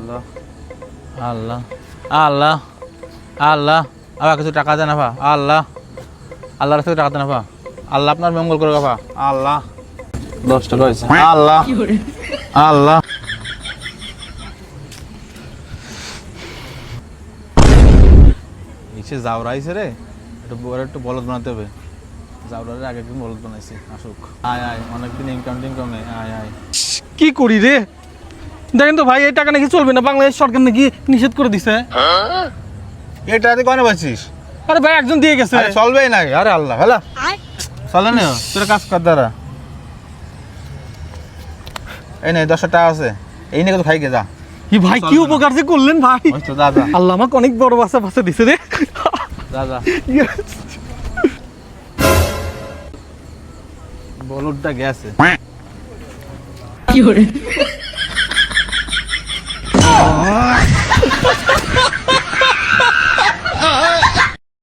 আল্লাহ আল্লাহ আল্লাহ আল্লাহ আবার কিছু টাকা দেন আফা আল্লাহ আল্লাহর কাছে টাকা দেন আফা আল্লাহ আপনার মঙ্গল করুক আফা আল্লাহ 10 টাকা হয়েছে আল্লাহ আল্লাহ ইসে যাওরা আইছে রে একটু বলদ বানাতে হবে যাওরার আগে একদিন বলদ বানাইছি আসুক আয় আয় অনেকদিন ইনকাম টিনকামে আয় আয় কি করি রে দেখেন তো ভাই এই টাকা নাকি চলবে না বাংলাদেশ সরকার নাকি নিষেধ করে দিছে এটা তুই কেন বলছিস আরে ভাই একজন দিয়ে গেছে আরে চলবেই না আরে আল্লাহ হ্যালো চলে না তোরা কাজ কর দাঁড়া এই নে 10 টাকা আছে এই নিয়ে তো খাই গে যা কি ভাই কি উপকার যে করলেন ভাই ওই তো দাদা আল্লাহ আমাকে অনেক বড় বাসা দিছে রে দাদা বলুরটা গেছে কি